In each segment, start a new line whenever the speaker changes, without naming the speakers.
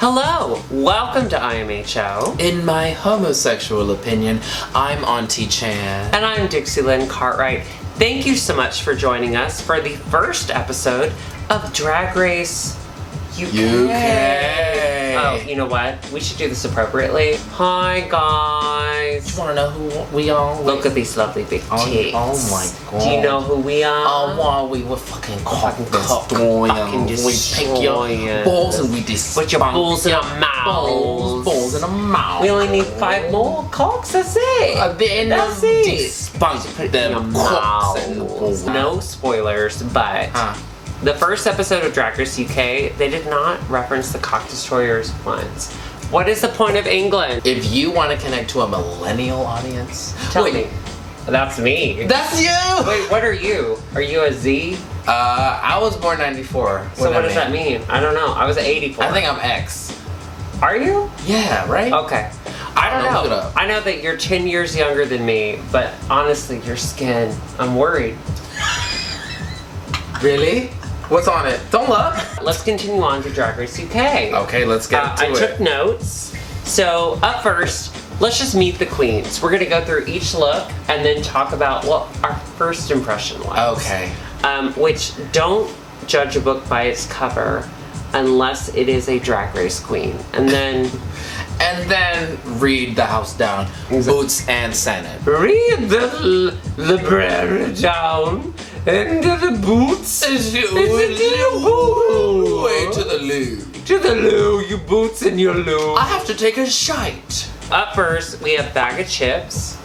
Hello, welcome to IMHO.
In my homosexual opinion, I'm Auntie Chan.
And I'm Dixie Lynn Cartwright. Thank you so much for joining us for the first episode of Drag Race UK. Oh, you know what? We should do this appropriately. Hi, guys.
You wanna know who we are?
Look at these lovely big tits.
Oh my god.
Do you know who we are?
Oh, wow, we were fucking
Fucking
We pick your balls and we
Put your balls in our mouths.
Balls in our mouth.
We only need 5 more cocks, that's it. That's it.
Spunk
Put it in your mouth. No spoilers, but the first episode of Drag Race UK, they did not reference the cock destroyers once. What is the point of England?
If you want to connect to a millennial audience,
Tell me. That's me.
That's you!
Wait, what are you? Are you a Z?
I was born 94.
So what does that mean? I don't know. I was 84.
I think I'm X.
Are you?
Yeah, right?
Okay. I don't
Look it
know.
up.
I know that you're 10 years younger than me, but honestly, your skin, I'm worried.
Really? What's on it? Don't look.
Let's continue on to Drag Race UK.
Okay, let's get to
I
it.
took notes. So up first, let's just meet the queens. We're gonna go through each look and then talk about what our first impression was.
Okay.
Which, don't judge a book by its cover unless it is a Drag Race queen. And then
And then read the house down. Boots and Senate.
read the library down into the boots.
Way to the loo.
To the loo, you boots in your loo.
I have to take a shite.
Up first, we have Bag of Chips,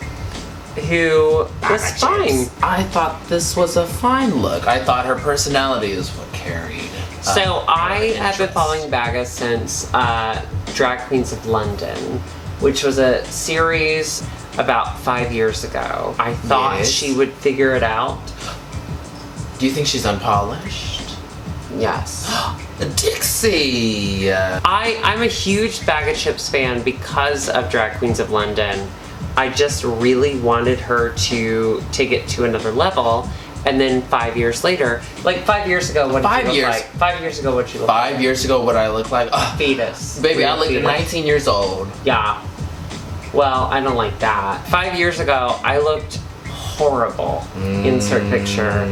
who was fine.
I thought this was a fine look. I thought her personality is what carried.
So I have been
interest.
following Baga since Drag Queens of London, which was a series about 5 years ago. I thought
Yes.
she would figure it out.
Do you think she's unpolished?
Yes.
Dixie!
I'm a huge Bag of Chips fan because of Drag Queens of London. I just really wanted her to take it to another level. And then 5 years later, like 5 years ago, what did she look like? 5 years ago, what did she look like?
5 years ago, what I look like?
Fetus.
Baby, I
Real
look
fetus.
19 years old.
Yeah. Well, I don't like that. 5 years ago, I looked horrible. Insert picture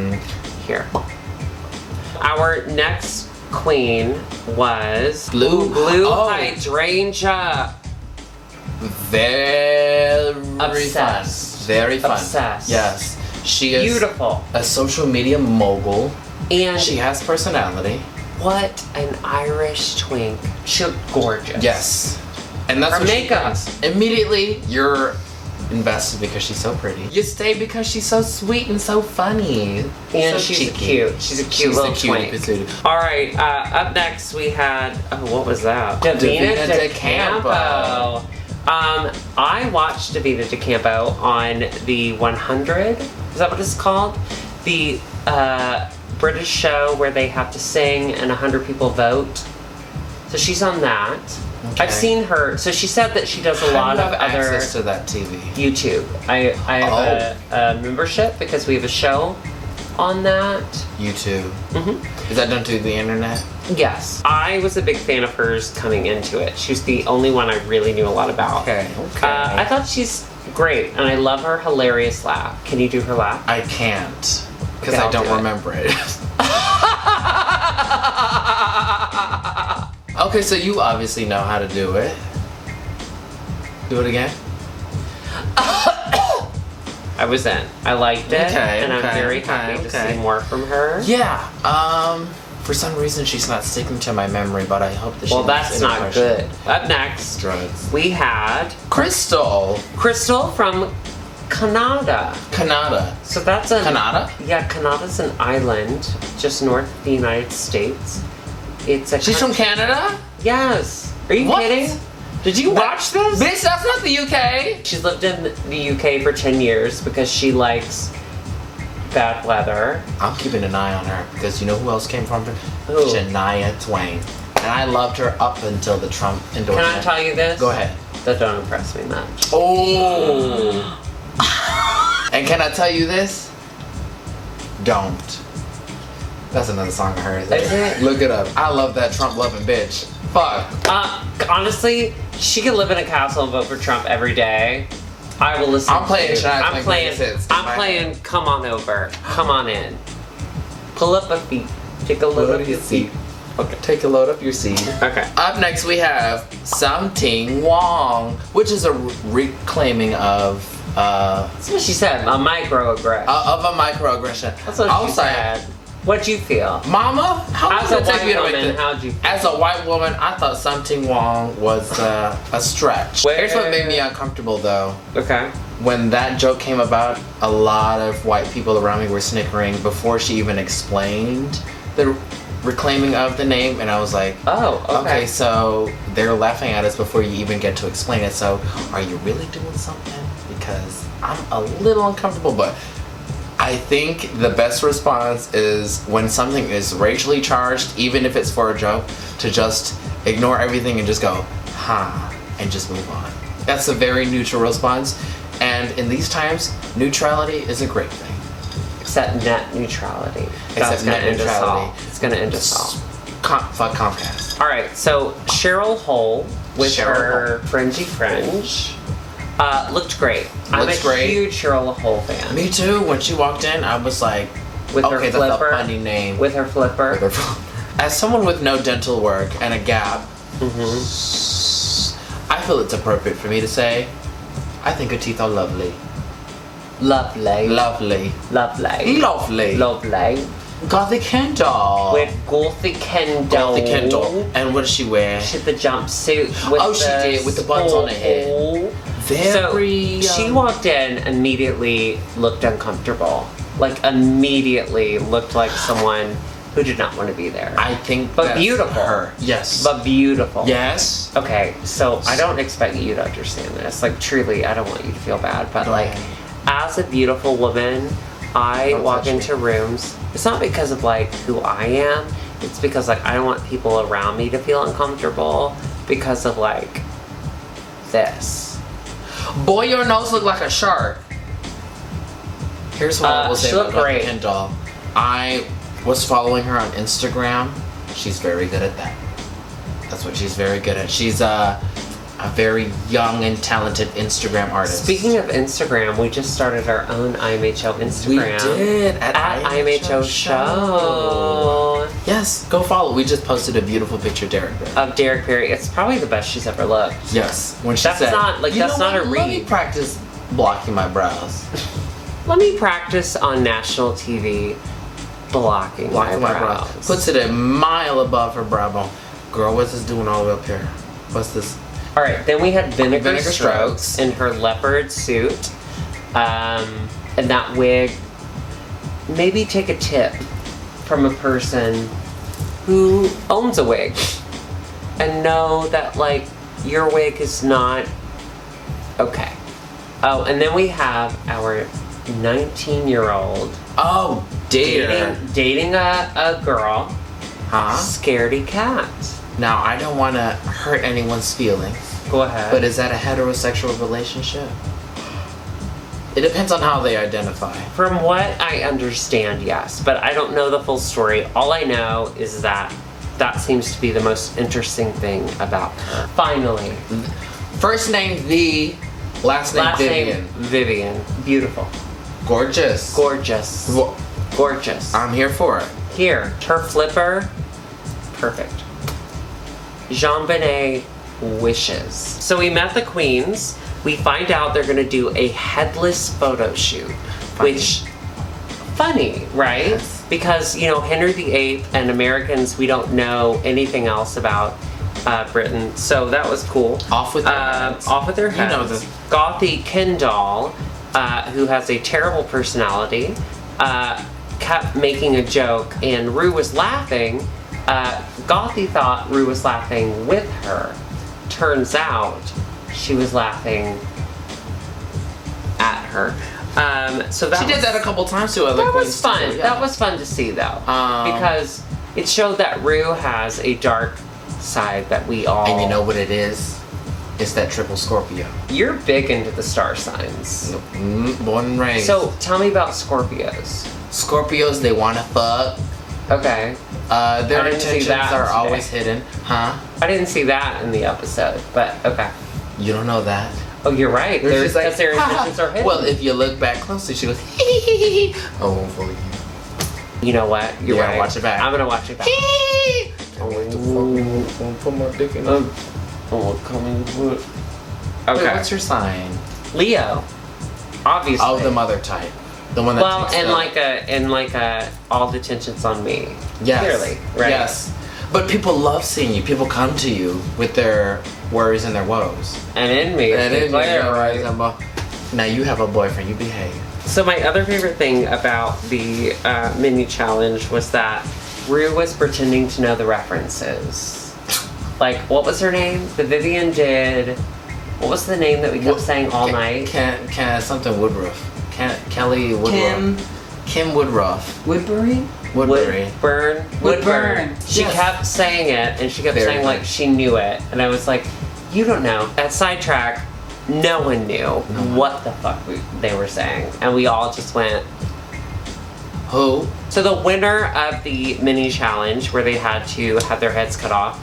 here. Our next queen was
Blue. Oh.
Hydrangea.
Very
Obsessed.
fun. Very fun.
Obsessed.
Yes. She is
Beautiful.
a social media mogul.
And
She has personality.
what an Irish twink. She looked gorgeous.
Yes. And that's
Her
what
makeup.
she brings. Immediately, you're invested because she's so pretty. You stay because she's so sweet and so funny.
And
So
she's
cheeky.
cute. She's a cute
She's
little
a cutie
twink.
patootie.
All right, up next we had, what was that?
Davina
Davina
DeCampo.
I watched Davina DeCampo on the 100, is that what it's called? The British show where they have to sing and 100 people vote. So she's on that.
Okay.
I've seen her, so she said that she does a lot of
How do you have
other
access to that TV.
YouTube. I have a membership because we have a show on that.
YouTube.
Mm-hmm.
Is that done through the internet?
Yes. I was a big fan of hers coming into it. She was the only one I really knew a lot about.
Okay. Okay.
I thought she's great, and I love her hilarious laugh. Can you do her laugh?
I can't because
Okay,
I
I'll
don't
do it.
remember it. Okay, so you obviously know how to do it. Do it again.
I was in. I liked it,
Okay,
and I'm
okay,
very
okay,
happy to
okay.
see more from her.
Yeah. For some reason she's not sticking to my memory, but I hope that she.
Well,
leaves
that's
an
not
impression.
good. Up next,
Drugs.
we had
Crystal.
Crystal from Canada.
Canada.
So that's a
Canada?
Yeah, Canada's an island just north of the United States. It's a
She's from
country-
Canada?
Yes. Are you
What?
kidding? Did you watch this?
Bitch, that's not the UK.
She's lived in the UK for 10 years because she likes bad weather.
I'm keeping an eye on her because you know who else came from her?
Who?
Shania Twain. And I loved her up until the Trump endorsement.
Can I tell you this?
Go ahead.
That don't impress me much.
Oh. And can I tell you this? Don't. That's another song of hers.
Is it?
Look it up. I love that Trump loving bitch. Fuck.
Honestly, she could live in a castle and vote for Trump every day. I will listen.
I'm playing
to
Shania
I'm playing.
Hits.
I'm playing. Come on over. Come on in. Pull up a feet. Take a load of your seat.
Okay. Take a load up your seat.
Okay.
Up next we have Something Wong, which is a reclaiming of
That's what she said. A microaggression.
of a microaggression.
That's what she said. What'd you feel?
Mama, how
As
long
a
did it take
white
you to
woman,
make this?
how'd you feel?
As a white woman, I thought Something Wong was a stretch. Here's what made me uncomfortable though.
Okay.
When that joke came about, a lot of white people around me were snickering before she even explained the reclaiming of the name, and I was like,
Oh, okay.
so they're laughing at us before you even get to explain it. So are you really doing something? Because I'm a little uncomfortable, but I think the best response is when something is racially charged, even if it's for a joke, to just ignore everything and just go, and just move on. That's a very neutral response. And in these times, neutrality is a great thing.
Except net neutrality.
Except net neutrality.
It's gonna end us all.
Fuck Comcast.
All right, so Cheryl Hole with
Cheryl
her fringy fringe looked great. I'm
Looks
a
great.
huge Cheryl Hole fan.
Me too. When she walked in, I was like,
With her
okay,
flipper.
that's a funny name.
With her flipper.
With her flipper. As someone with no dental work and a gap, I feel it's appropriate for me to say, I think her teeth are lovely.
Lovely.
Lovely.
Lovely.
Lovely.
Lovely.
Gothic Kendall.
With Gothic Kendall.
Gothic Kendall. And what does she wear?
She had the jumpsuit with
Oh, she did, with the buns on her head. Very.
So she walked in, immediately looked uncomfortable. Like immediately looked like someone who did not want to be there.
I think
But
that's
beautiful.
her. Yes.
But beautiful.
Yes.
Okay, so I don't expect you to understand this. Like truly, I don't want you to feel bad, but like as a beautiful woman, I
Don't
walk
touch me.
into rooms. It's not because of like who I am. It's because like I don't want people around me to feel uncomfortable because of like this.
Boy, your nose look like a shark. Here's what I will say
she
about
looked
Gothic
great.
Kendall. I was following her on Instagram. She's very good at that. That's what she's very good at. She's a very young and talented Instagram artist.
Speaking of Instagram, we just started our own IMHO Instagram.
We did at
IMHO Show.
Yes, go follow. We just posted a beautiful picture of Derek there.
Of Derek Perry. It's probably the best she's ever looked.
Yes, when she
That's
said,
not- like,
"You
that's
know
not
what?
a
Let me
read."
practice blocking my brows."
Let me practice on national TV blocking
Blocking
my
my brows.
brows.
Puts it a mile above her brow bone. Girl, what's this doing all the way up here? What's this?
All right, then we had Vinegar,
Vinegar
Strokes
Strokes.
in her leopard suit, and that wig. Maybe take a tip from a person who owns a wig, and know that like your wig is not okay. Oh, and then we have our 19-year-old
Oh dear.
dating a girl,
Huh?
scaredy cat.
Now I don't want to hurt anyone's feelings,
Go ahead.
but is that a heterosexual relationship? It depends on how they identify.
From what I understand, yes, but I don't know the full story. All I know is that that seems to be the most interesting thing about her. Finally,
First name V, last name Vivian.
name Vivian. Beautiful,
Gorgeous.
gorgeous,
Well,
gorgeous.
I'm here for it.
Here, her flipper, perfect. Jean Benet wishes. So we met the queens. We find out they're gonna do a headless photo shoot,
Funny.
which funny, right?
Yes.
Because you know Henry VIII and Americans, we don't know anything else about Britain, so that was cool.
Off with their heads.
Off with their
You know
heads.
the-
Gothy Kendall, who has a terrible personality, kept making a joke, and Rue was laughing. Gothy thought Rue was laughing with her. Turns out she was laughing at her. So that
She did
was-
that a couple times to other
That
queens
was fun.
too, yeah.
That was fun to see though, because it showed that Rue has a dark side that we all.
And you know what it is? It's that triple Scorpio.
You're big into the star signs.
Born and raised.
So tell me about Scorpios.
Scorpios, they want to fuck,
Okay.
Their
I didn't see
intentions
that
are
today.
always hidden. Huh?
I didn't see that in the episode, but okay.
You don't know that?
Oh, you're right.
She's
There's
like,
because their intentions are hidden.
well, if you look back closely, she goes, hee hee hee hee. I won't fool you.
You know what? You're
Yeah,
right.
watch it back.
I'm gonna watch it back.
Hee. Put my dick in.
Oh, coming.
Wait,
Okay.
what's your sign?
Leo. Obviously.
Oh, the mother type. The one that
Well,
takes
and like a all the tension's on me.
Yes.
Clearly, right?
Yes. But people love seeing you. People come to you with their worries and their woes.
And in me.
And
it's
then
right.
now you have a boyfriend. You behave.
So my other favorite thing about the mini challenge was that Rue was pretending to know the references. Like, what was her name? The Vivian did. What was the name that we kept saying all night?
Can something Woodruff. Kelly Woodruff. Kim Woodruff.
Woodbury?
Woodbury.
Woodburn. She
Yes.
kept saying it, and she kept
Very
saying like
funny.
she knew it, and I was like, you don't know. At Sidetrack, no one knew what the fuck they were saying, and we all just went.
Who?
So the winner of the mini challenge, where they had to have their heads cut off,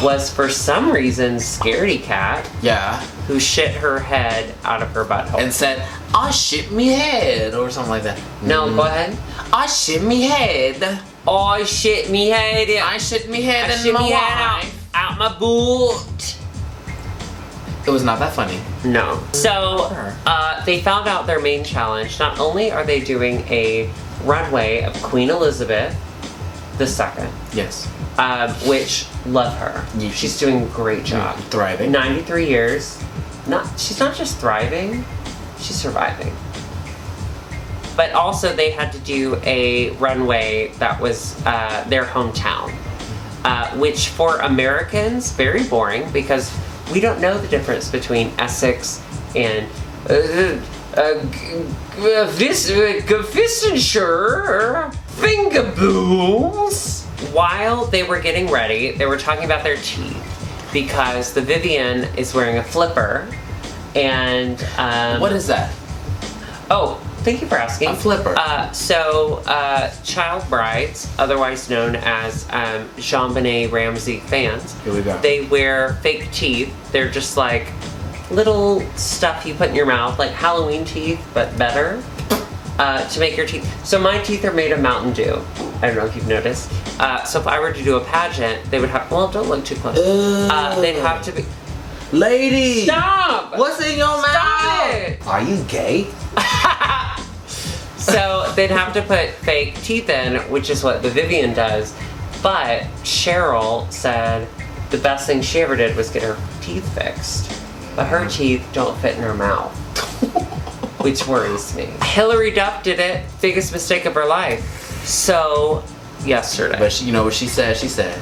was for some reason Scaredy Cat,
Yeah.
who shit her head out of her butthole.
And said, I shit me head, or something like that.
No, go ahead.
I shit me head.
Oh shit me head.
I shit me head
I
in
shit
my
me head
wife.
out my boot.
It was not that funny.
No. So they found out their main challenge. Not only are they doing a runway of Queen Elizabeth II,
Yes.
which love her.
Yeah.
She's doing a great job.
Thriving.
93 years. She's not just thriving, she's surviving. But also they had to do a runway that was their hometown, which for Americans, very boring because we don't know the difference between Essex and Gloucestershire, Fingaboos. While they were getting ready, they were talking about their teeth because the Vivian is wearing a flipper, and
What is that?
oh, thank you for asking.
A flipper.
Child brides, otherwise known as JonBenet Ramsey fans,
Here we go.
they wear fake teeth. They're just like little stuff you put in your mouth, like Halloween teeth, but better, to make your teeth. So my teeth are made of Mountain Dew. I don't know if you've noticed. So if I were to do a pageant, they would have, well, don't look too close. They'd have to be,
Lady!
stop!
What's in your mouth?
Stop it!
Are you gay?
So they'd have to put fake teeth in, which is what the Vivian does. But Cheryl said the best thing she ever did was get her teeth fixed. But her teeth don't fit in her mouth, which worries me. Hillary Duff did it. Biggest mistake of her life. So, yesterday.
But you know what she said? She said,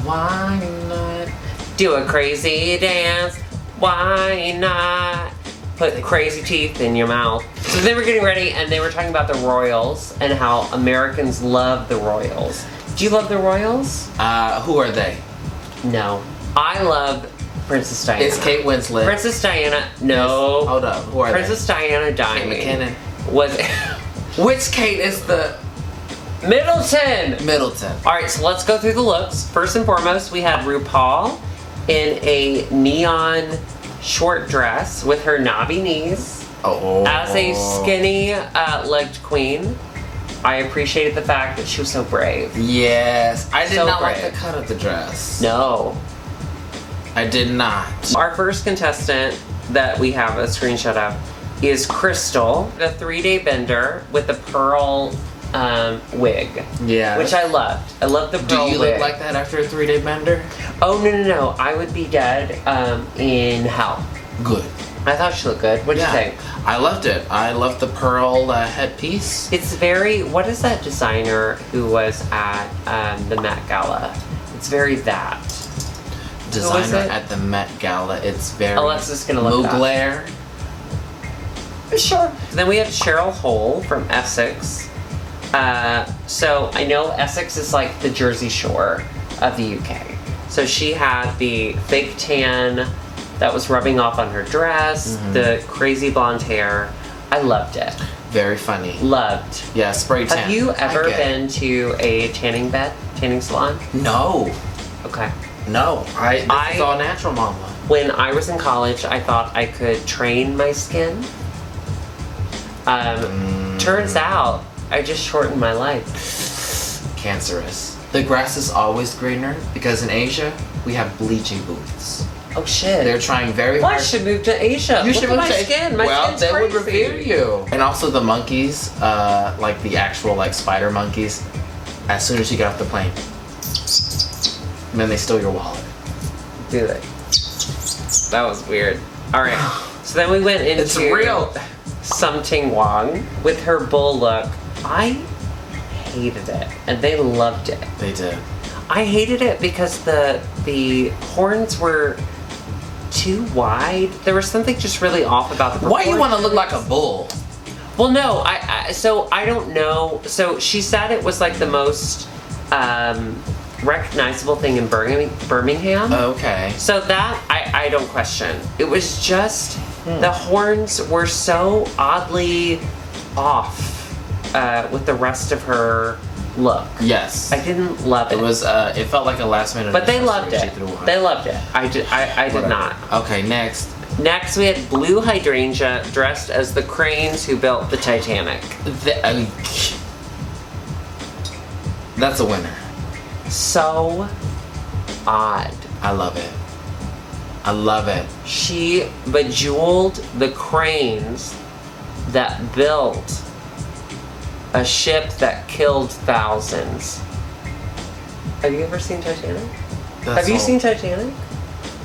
why not?
Do a crazy dance. Why not? Put crazy teeth in your mouth. So they were getting ready and they were talking about the Royals and how Americans love the Royals. Do you love the Royals?
Who are they?
No. I love Princess Diana.
It's Kate Winslet.
Princess Diana, no.
Hold up. Who are
Princess Diana dying.
Kate McKinnon.
Was
Which Kate is the
Middleton.
Middleton?
Alright, so let's go through the looks. First and foremost, we had RuPaul in a neon short dress with her knobby knees
Oh.
as a skinny legged queen. I appreciated the fact that she was so brave.
Yes. I did
So
not like
brave.
the cut of the dress.
No.
I did not.
Our first contestant that we have a screenshot of is Crystal, the 3-day bender with the pearl wig.
Yeah.
Which I loved. I love the
Do
pearl
you
wig.
look like that after a 3-day bender?
Oh, no. I would be dead in hell.
Good.
I thought she looked good. What'd you think?
I loved it. I loved the pearl headpiece.
It's very, what is that designer who was at the Met Gala? It's very that.
Designer
it?
at the Met Gala. It's very
Alexa's gonna look that.
Mugler.
Sure. Then we have Cheryl Hole from Essex. So I know Essex is like the Jersey Shore of the UK. So she had the fake tan that was rubbing off on her dress, the crazy blonde hair. I loved it.
Very funny.
Loved.
Yeah, spray tan.
Have you ever
I get it.
been to a tanning salon?
No.
Okay.
No. This is all natural, mama.
When I was in college, I thought I could train my skin. Turns out, I just shortened my life.
Cancerous. The grass is always greener because in Asia, we have bleaching booths.
Oh shit.
They're trying very
Well, I
hard.
should move to Asia.
You should
Look
move
at my
to
skin. My
well,
skin's
they would
crazy.
revere you. And also the monkeys, like the actual like spider monkeys, as soon as you get off the plane, and then they steal your wallet.
Do they? That was weird. All right. So then we went into
It's real.
Something Wong with her bull look. I hated it, and they loved it.
They did.
I hated it because the horns were too wide. There was something just really off about the
Why you want to look
proportions.
like a bull?
Well, no, so I don't know. So she said it was like the most recognizable thing in Birmingham.
Okay.
So that I don't question. It was just the horns were so oddly off with the rest of her look.
Yes.
I didn't love it.
It was. It felt like a last minute.
But they loved
she
it.
threw on.
They loved it. I did
Whatever.
not.
Okay, next.
Next, we had Blue Hydrangea dressed as the cranes who built the Titanic.
That's a winner.
So odd.
I love it. I love it.
She bejeweled the cranes that built a ship that killed thousands. Have you ever seen Titanic?
That's
Have you
one-
seen Titanic?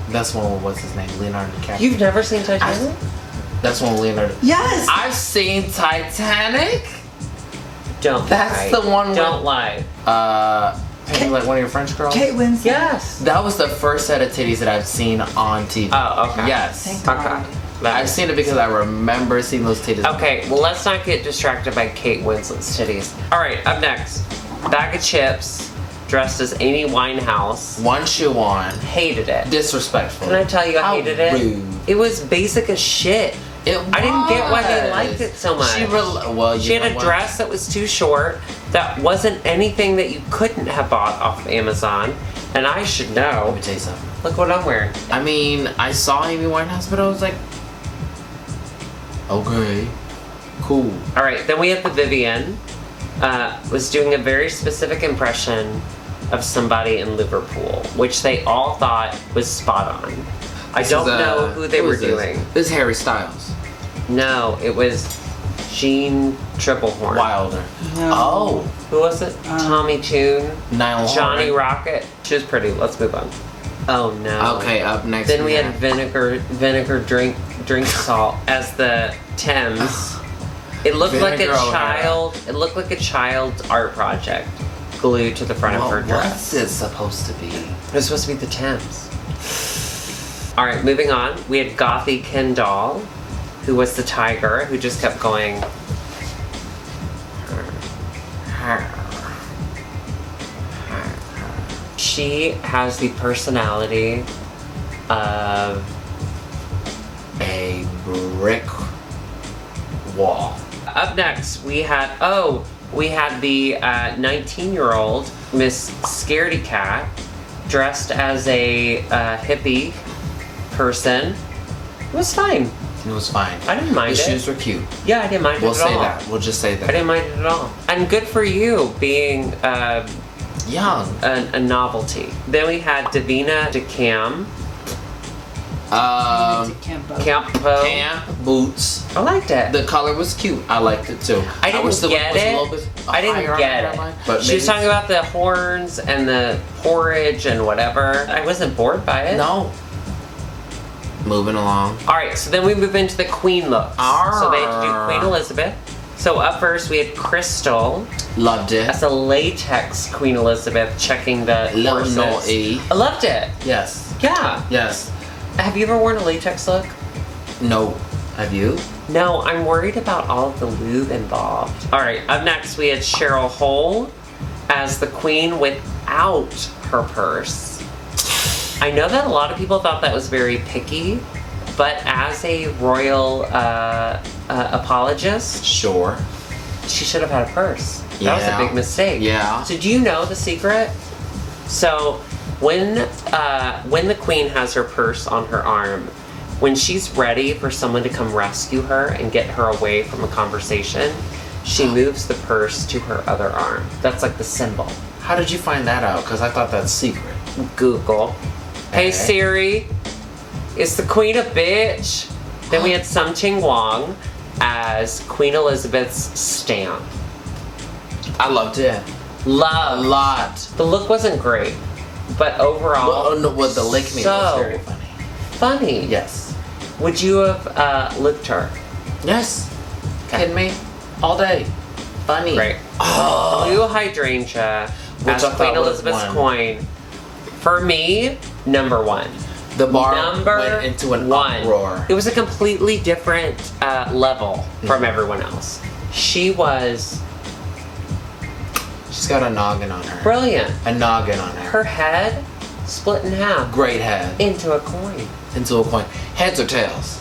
That's one. What's his name? Leonardo DiCaprio.
You've never seen Titanic?
That's one. Leonardo.
Yes.
I've seen Titanic.
Don't
That's
lie.
the one.
Don't lie.
Maybe like one of your French girls.
Kate Winslet.
Yes.
That was the first set of titties that I've seen on TV.
Oh, okay.
Yes.
Thank God.
Okay. That
I've
is-
seen it because I remember seeing those titties.
Okay, well, let's not get distracted by Kate Winslet's titties. All right, up next, bag of chips, dressed as Amy Winehouse.
One shoe on.
Hated it.
Disrespectful.
Can I tell you, I
How
hated it.
rude.
It was basic as shit. I didn't get why they liked it so much. She had a dress that was too short, that wasn't anything that you couldn't have bought off of Amazon, and I should
Let
know.
me tell you something.
Look what I'm wearing.
I mean, I saw Amy Winehouse, but I was like, okay, cool.
All right, then we have the Vivian. Was doing a very specific impression of somebody in Liverpool, which they all thought was spot on. I don't know who they were doing.
This is Harry Styles.
No, it was Jean Triplehorn.
Wilder.
No.
Oh,
Who was it? Tommy Tune.
Niall
Johnny
Horan.
Rocket. She was pretty. Let's move on. Oh no.
Okay, up next.
Then we had vinegar drink salt as the Thames. It looked like a
Vinegar O'Hara.
child. It looked like a child's art project glued to the front of her dress.
What's it supposed to be?
It was supposed to be the Thames. All right, moving on. We had Gothy Kendall, who was the tiger, who just kept going. She has the personality of
A brick wall.
Up next, we had the 19-year-old Miss Scaredy Cat dressed as a hippie person. It was fine.
It was fine.
I didn't mind
The
it.
shoes were cute.
Yeah, I didn't mind
We'll
it at
say
all.
that. We'll just say
I
that.
didn't mind it at all. And good for you being
Young.
a novelty. Then we had Davina DeCam.
Campo.
Campo.
Camp boots.
I liked it.
The color was cute. I liked it too.
I didn't
wish the width
get
was a
it.
little bit
I didn't
higher on
get
the
it.
hairline, but
She was
maybe-
talking about the horns and the porridge and whatever. I wasn't bored by it.
No. Moving along.
All right, so then we move into the queen looks. So they had to do Queen Elizabeth. So up first we had Crystal
Loved it.
as a latex Queen Elizabeth checking the horses.
naughty.
I loved it.
Yes.
Yeah.
Yes.
Have you ever worn a latex look?
No. Have you?
No, I'm worried about all of the lube involved. All right, up next we had Cheryl Hole as the queen without her purse. I know that a lot of people thought that was very picky, But as a royal apologist,
Sure.
she should have had a purse. That was a big mistake.
Yeah.
So do you know the secret? So when the queen has her purse on her arm, when she's ready for someone to come rescue her and get her away from a conversation, she moves the purse to her other arm. That's like the symbol.
How did you find that out? Because I thought that's secret.
Google. Hey
Okay.
Siri, is the queen a bitch? Then we had Sum-Ting Wong as Queen Elizabeth's stamp.
I loved it. A
Love.
lot.
The look wasn't great, but overall,
Well, no, what the lick me was very funny.
funny.
Yes.
Would you have licked her?
Yes. Kidding me? All day. Funny.
Right.
Oh.
Blue hydrangea
Which
as
I thought
Queen
was
Elizabeth's
one.
coin. For me, number one.
The bar
Number
went into an
one.
uproar.
It was a completely different level from
Mhm.
everyone else. She's
got a noggin on her.
brilliant.
A noggin on her.
Her head split in half
Great head.
into a coin.
Into a coin. Heads or tails?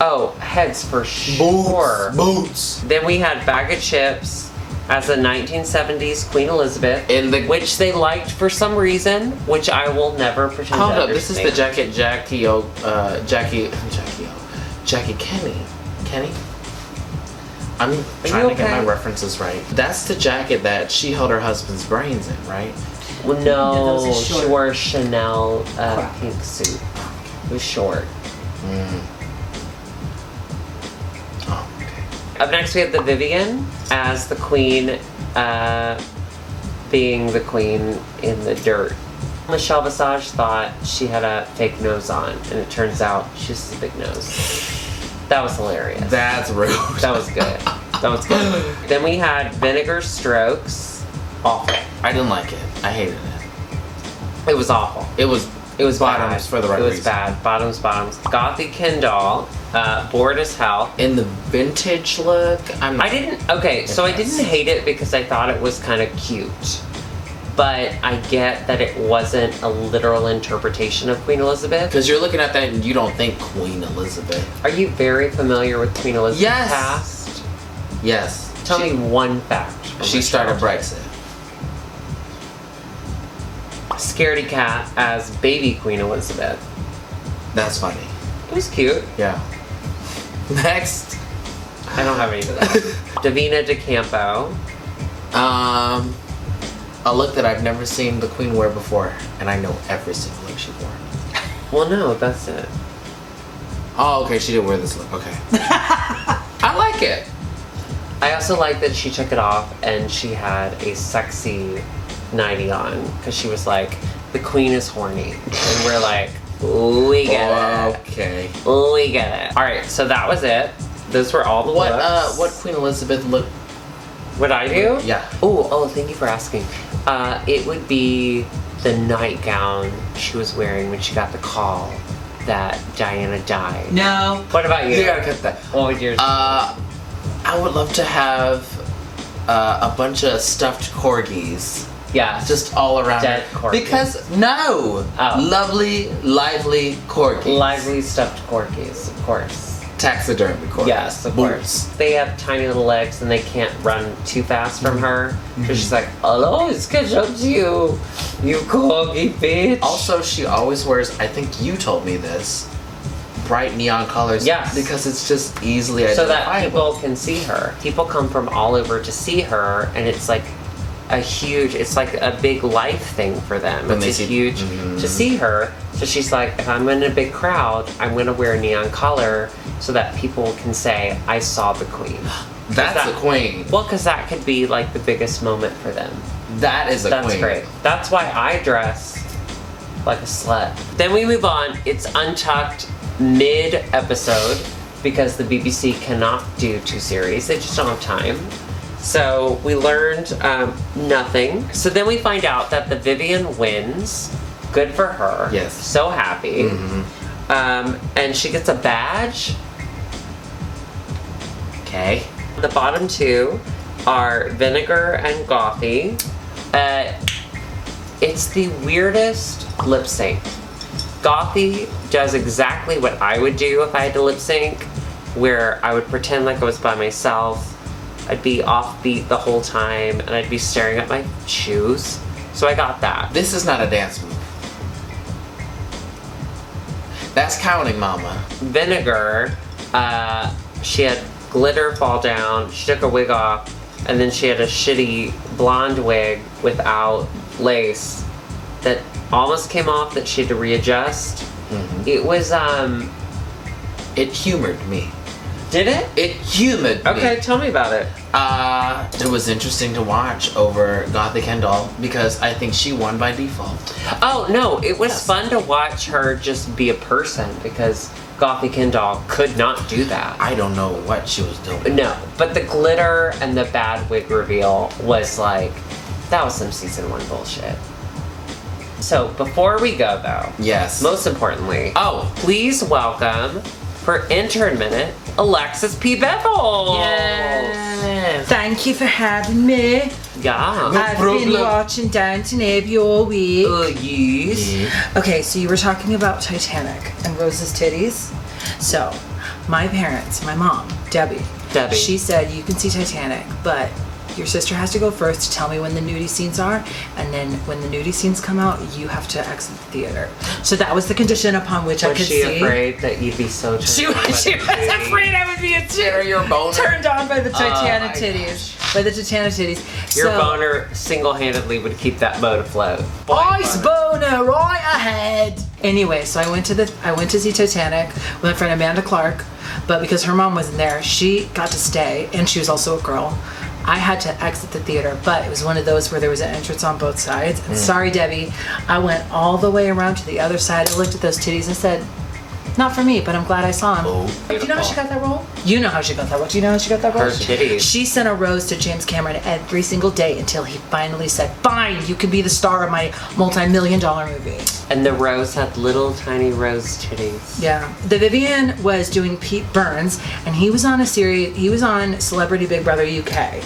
Oh, heads for sure.
Boots.
Then we had Bag of Chips as a 1970s Queen Elizabeth,
In the
which they liked for some reason, which I will never pretend
Hold
to
up, this is the
understand.
Jackie Kenny. Kenny? I'm
you
trying to get
okay?
my references right. That's the jacket that she held her husband's brains in, right?
Well,
Yeah, that
no,
was a
she
short-
wore a Chanel
Crap.
pink suit. It was short.
Oh, okay.
Up next we have the Vivian as the queen, being the queen in the dirt. Michelle Visage thought she had a fake nose on, and it turns out she just has a big nose. That was hilarious.
That's rude.
That was good. That was good. Then we had Vinegar Strokes. Awful.
I didn't like it. I hated it.
It was awful.
It was bottoms
bad.
for the right
It was
reason.
bad. Bottoms. Gothy Kendall, bored as hell.
In the vintage look, I'm not.
I didn't. Okay, so I didn't hate it because I thought it was kind of cute. But I get that it wasn't a literal interpretation of Queen Elizabeth.
Because you're looking at that and you don't think Queen Elizabeth.
Are you very familiar with Queen Elizabeth's
Yes.
past?
Yes.
Tell me one fact. from
She
her
started
childhood.
Brexit.
Scaredy Cat as baby Queen Elizabeth.
That's funny.
It was cute.
Yeah. Next.
I don't have any of that. Davina DeCampo.
A look that I've never seen the Queen wear before, and I know every single look she wore.
Well, no, that's it.
Oh, okay, she did wear this look. Okay. I like it.
I also like that she took it off and she had a sexy 90 on because she was like, the queen is horny. And we're like, we get it.
Okay.
We get it. All right, so that was it. Those were all the looks.
What Queen Elizabeth look?
What I do?
Yeah.
Oh, thank you for asking. It would be the nightgown she was wearing when she got the call that Diana died.
No.
What about you?
You gotta cut that.
What would yours?
I would love to have a bunch of stuffed corgis.
Yeah.
Just all around
Dead
her.
corgis.
Because no,
Oh.
lovely, lively corgis.
lively stuffed corgis, of course.
Taxidermy corgis.
Yes, of course. They have tiny little legs and they can't run too fast from her. So she's like, hello, it's catch up to you, you corgi bitch.
Also, she always wears, I think you told me this, bright neon colors.
Yes.
Because it's just easily
so that
identifiable.
people can see her. People come from all over to see her, and it's like it's like a big life thing for them.
When
It's
they
a
see-
huge to see her. So she's like, if I'm in a big crowd, I'm gonna wear a neon color so that people can say, I saw the queen.
That's a queen.
Well, because that could be like the biggest moment for them.
That is a
That's
queen.
great. That's why I dress like a slut. Then we move on. It's untucked mid-episode because the BBC cannot do 2 series. They just don't have time. So we learned nothing. So then we find out that the Vivian wins. Good for her.
Yes.
So happy. And she gets a badge.
Okay.
The bottom 2 are Vinegar and Gothy. It's the weirdest lip sync. Gothy does exactly what I would do if I had to lip sync, where I would pretend like I was by myself. I'd be offbeat the whole time, and I'd be staring at my shoes. So I got that.
This is not a dance move. That's counting, mama.
Vinegar, she had glitter fall down, she took her wig off, and then she had a shitty blonde wig without lace that almost came off that she had to readjust.
Mm-hmm.
It was,
It humored me.
Did it?
It humored me.
Okay, tell me about it.
It was interesting to watch over Gothic Kendall because I think she won by default.
Oh, no, it was fun to watch her just be a person because Gothic Kendall could not do that.
I don't know what she was doing.
No, but the glitter and the bad wig reveal was like, that was some season 1 bullshit. So before we go though,
Yes.
most importantly,
Oh.
please welcome for intern minute, Alexis P. Bevel.
Yes.
Thank you for having me.
Yeah.
I've
problem.
been watching Downton Abbey all week.
Yes.
Okay, so you were talking about Titanic and Rose's titties. So, my parents, my mom, Debbie, she said you can see Titanic, but your sister has to go first to tell me when the nudie scenes are, and then when the nudie scenes come out, you have to exit the theater. So that was the condition upon which I
Was
could
she
see.
afraid that you'd be so turned
She
on
was,
by
she
the
was
titties?
afraid I would be
Your boner.
turned on by the Titanic
my
titties. By the Titanic titties.
Your
So-
boner single-handedly would keep that boat afloat.
Ice boner right ahead. Anyway, so I went to see Titanic with my friend Amanda Clark, but because her mom wasn't there, she got to stay, and she was also a girl. I had to exit the theater, but it was one of those where there was an entrance on both sides. And sorry, Debbie, I went all the way around to the other side. I looked at those titties and said, not for me, but I'm glad I saw him.
Oh,
Do you know how she got that role? You know how she got that role. Do you know how she got that role?
Her titties.
She sent a rose to James Cameron every single day until he finally said, fine, you can be the star of my multi-million-dollar movie.
And the rose had little tiny rose titties.
Yeah. The Vivian was doing Pete Burns, and he was on a series, he was on Celebrity Big Brother UK.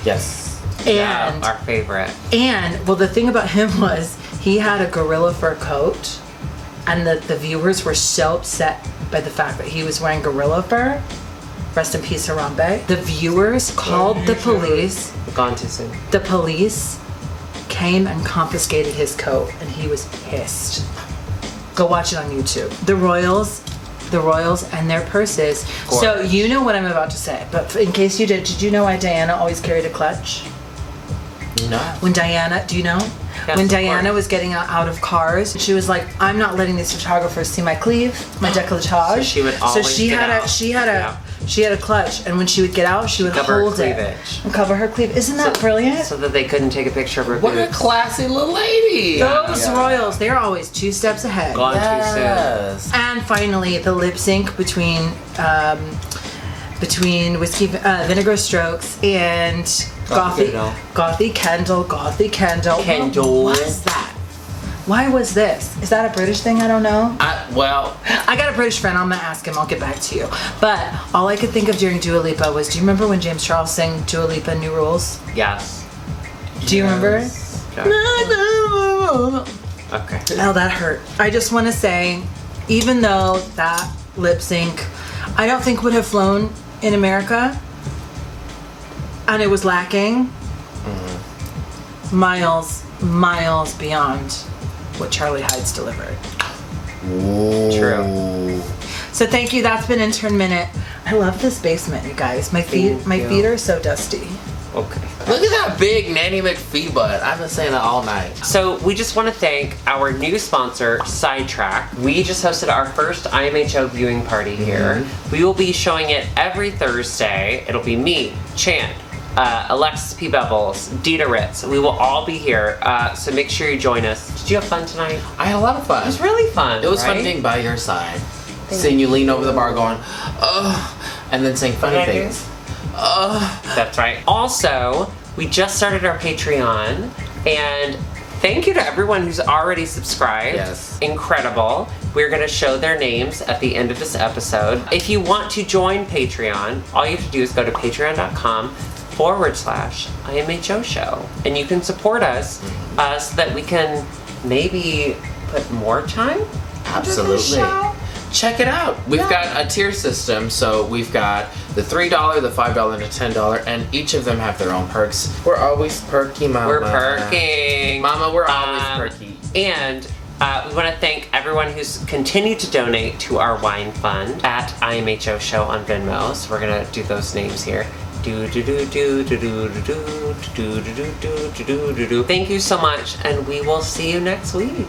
yes.
Yeah,
And,
our favorite.
well, the thing about him was he had a gorilla fur coat, and the viewers were so upset by the fact that he was wearing gorilla fur. Rest in peace, Harambe. The viewers called the police.
Gone too soon.
The police came and confiscated his coat, and he was pissed. Go watch it on YouTube. The royals and their purses. So
Gorgeous.
you know what I'm about to say, but in case you did you know why Diana always carried a clutch?
No.
When Diana, do you know?
Yes,
When
of
Diana
course.
was getting out of cars, she was like, "I'm not letting these photographers see my cleave, my décolletage."
So she would always
So she
get
had
out.
she had a clutch, and when she would get out, she would
Cover her
hold it
cleavage.
and cover her cleave. Isn't that brilliant?
So that they couldn't take a picture of her
What a
boobs.
classy little lady.
Those
Yeah.
royals, they're always 2 steps ahead.
Gone too
Yes.
And finally, the lip sync between Whiskey Vinegar Strokes and Gothy Kendall.
Kendall.
What was that? Why was this? Is that a British thing? I don't know.
Well,
I got a British friend. I'm gonna ask him. I'll get back to you. But all I could think of during Dua Lipa was, do you remember when James Charles sang Dua Lipa New Rules?
Yes.
Do you remember?
Okay. Okay.
Oh, that hurt. I just want to say, even though that lip sync, I don't think would have flown in America, and it was lacking miles beyond what Charlie Hides delivered.
True.
So thank you. That's been Intern Minute. I love this basement, you guys. My
Thank
feet
you.
are so dusty.
Okay.
look at that big Nanny McPhee butt. I've been saying that all night.
So we just want to thank our new sponsor, Sidetrack. We just hosted our first IMHO viewing party here. We will be showing it every Thursday. It'll be me, Chan, Alexis P. Bevels, Dita Ritz. We will all be here, so make sure you join us. Did you have fun tonight?
I had a lot of fun.
It was really fun.
It was
right?
fun being by your side. Seeing you lean over the bar going, ugh, and then saying funny
Okay.
things. Ugh.
That's right. Also, we just started our Patreon, and thank you to everyone who's already subscribed.
Yes.
Incredible. We're going to show their names at the end of this episode. If you want to join Patreon, all you have to do is go to patreon.com/IMHO show, and you can support us so that we can maybe put more time into the
Absolutely.
show.
check it out. We've got a tier system, so we've got the $3, the $5, and the $10, and each of them have their own perks. We're always perky, Mama.
We're perking.
Mama, we're always perky.
And we want to thank everyone who's continued to donate to our wine fund at IMHO Show on Venmo. So we're gonna do those names here. Thank you so much, and we will see you next week.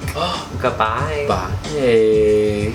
Goodbye.
Bye.